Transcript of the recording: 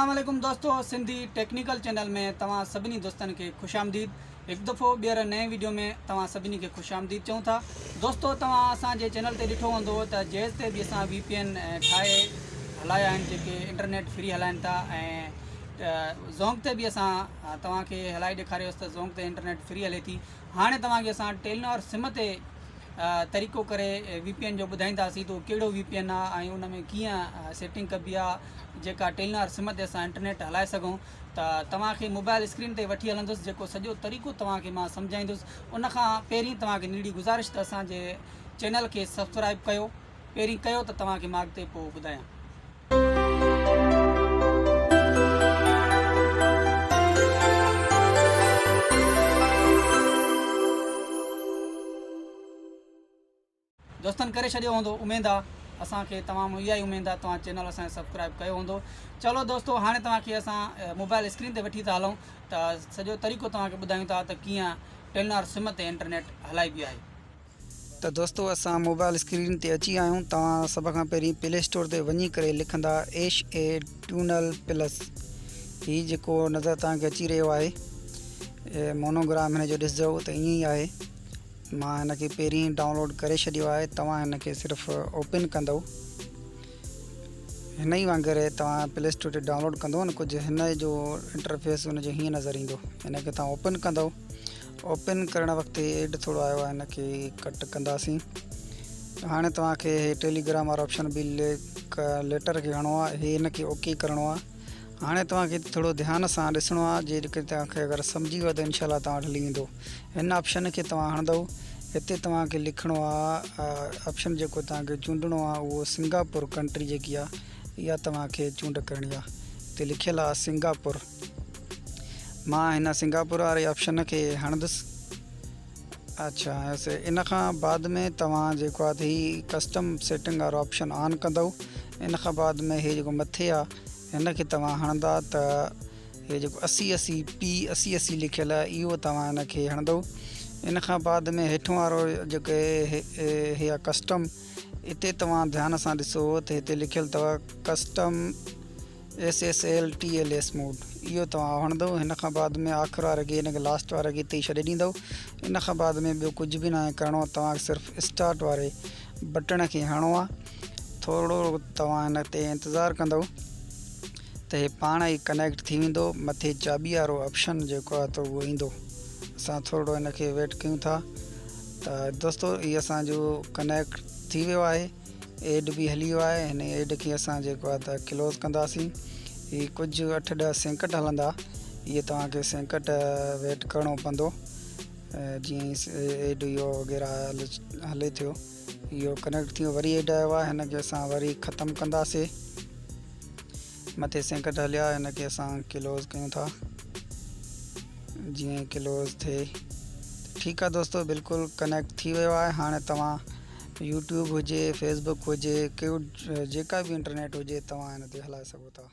अस्सलाम वालेकुम दोस्तों, सिंधी टेक्निकल चैनल में तव्हां सभिनी दोस्तनि खे ख़ुशि आमदीद। एक दफ़ो ॿीहर नए वीडियो में तव्हां सभिनी खे ख़ुशि आमदीद चऊं था। दोस्तों, तव्हां असांजे चैनल ते ॾिठो हूंदो त जैज़ ते बि असां VPN ठाहे हलाया आहिनि, जेके इंटरनेट फ्री हलाइनि था। ऐं ज़ोंग ते बि असां तव्हांखे हलाए ॾेखारियोसि त ज़ोंग ते इंटरनेट फ्री हले थी। हाणे तव्हांखे असां टेलीनॉर सिम ते तरीक़ो करे VPN जो ॿुधाईंदासीं त कहिड़ो VPN आहे ऐं उन में कीअं सेटिंग कबी आहे, जेका टेलीनॉर सिम ते असां इंटरनेट हलाए सघूं। त तव्हांखे मोबाइल स्क्रीन ते वठी हलंदुसि, जेको सॼो तरीक़ो तव्हांखे मां सम्झाईंदुसि। उन खां पहिरीं तव्हांखे निड़ी गुज़ारिश त असांजे चैनल खे सब्सक्राइब कयो। पहिरीं कयो त तव्हांखे मां अॻिते पोइ ॿुधायां। दोस्तनि करे छॾियो हूंदो, उमेदु आहे असांखे तमामु इहा ई उमेदु आहे तव्हां चैनल असांखे सब्सक्राइब कयो हूंदो। चलो दोस्तों, हाणे तव्हांखे असां मोबाइल स्क्रीन ते वठी था हलूं त सॼो तरीक़ो तव्हांखे ॿुधायूं था त कीअं टेलीनॉर सिम ते इंटरनेट हलाइबी आहे। त दोस्तों, असां मोबाइल स्क्रीन ते अची आहियूं। तव्हां सभ खां पहिरीं प्ले स्टोर ते वञी करे लिखंदा HA ट्यूनल प्लस। हीउ जेको नज़र तव्हांखे अची रहियो आहे मोनोग्राम हिन जो ॾिसजो त ईअं ई आहे। मां हिन खे पहिरीं डाउनलोड करे छॾियो आहे। तव्हां हिन खे सिर्फ़ु ओपन कंदव, हिन ई वांगुरु तव्हां प्ले स्टोर ते डाउनलोड कंदव न, कुझु हिन जो इंटरफेस हुन जो हीअं नज़र ईंदो। हिन खे तव्हां ओपन कंदव। ओपन करण वक़्तु एड थोरो आयो आहे, हिन खे कट कंदासीं। हाणे तव्हांखे टेलीग्राम वारो ऑप्शन बि लेटर खे हणो आहे, हिन खे ओके करिणो आहे। हाणे तव्हांखे थोरो ध्यान सां ॾिसणो आहे, जेकॾहिं तव्हांखे अगरि सम्झी वियो त इनशाला तव्हां वटि हली वेंदो। हिन ऑप्शन खे तव्हां हणंदव। हिते तव्हांखे लिखिणो आहे, ऑप्शन जेको तव्हांखे चूंडणो आहे उहो सिंगापुर कंट्री जेकी आहे इहा तव्हांखे चूंड करणी आहे। हिते लिखियलु आहे सिंगापुर। मां हिन सिंगापुर वारे ऑप्शन खे हणंदुसि। अच्छा, इन खां बाद में तव्हां जेको आहे हीउ कस्टम सेटिंग वारो ऑप्शन ऑन कंदव। इन खां बाद में इहे जेको मथे आहे हिन खे तव्हां हणंदा त इहे जेको 8080P लिखियलु आहे इहो तव्हां हिन खे हणंदव। इन खां बाद में हेठों वारो जेके हे आहे कस्टम, हिते तव्हां ध्यान सां ॾिसो त हिते लिखियलु अथव कस्टम SSL TLS मोड, इहो तव्हां हणंदव। हिन खां बाद में आख़िर वारे खे, हिन खे लास्ट वारे खे हिते ई छॾे ॾींदव। इन खां बाद में ॿियो कुझु बि न आहे करिणो। तव्हांखे सिर्फ़ु स्टार्ट वारे बटण खे हणिणो आहे। थोरो तव्हां हिन ते इंतज़ारु कंदव त हे पाण ई कनेक्ट थी वेंदो। मथे चाबी वारो ऑप्शन जेको आहे त उहो ईंदो। असां थोरो हिन खे वेट कयूं था। त दोस्तों, इहो असांजो कनेक्ट थी वियो आहे। एड बि हली वियो आहे। हिन एड खे असां जेको आहे त क्लोज़ कंदासीं। हीअ कुझु 8-10 सेकंड हलंदा। इहे तव्हांखे सेकंड वेट करिणो पवंदो। जीअं ई एड इहो वग़ैरह हले थियो, इहो कनेक्ट थी वियो। वरी एड आयो आहे, हिन खे असां वरी ख़तमु कंदासीं। मथे सेकंड हलिया, हिन खे असां क्लोज़ कयूं था। जीअं क्लोज़ थिए ठीकु आहे दोस्तों, बिल्कुलु कनेक्ट थी वियो आहे। हाणे तव्हां यूट्यूब हुजे, फेसबुक हुजे, जेका बि इंटरनेट हुजे तव्हां हिन ते हलाए सघो था।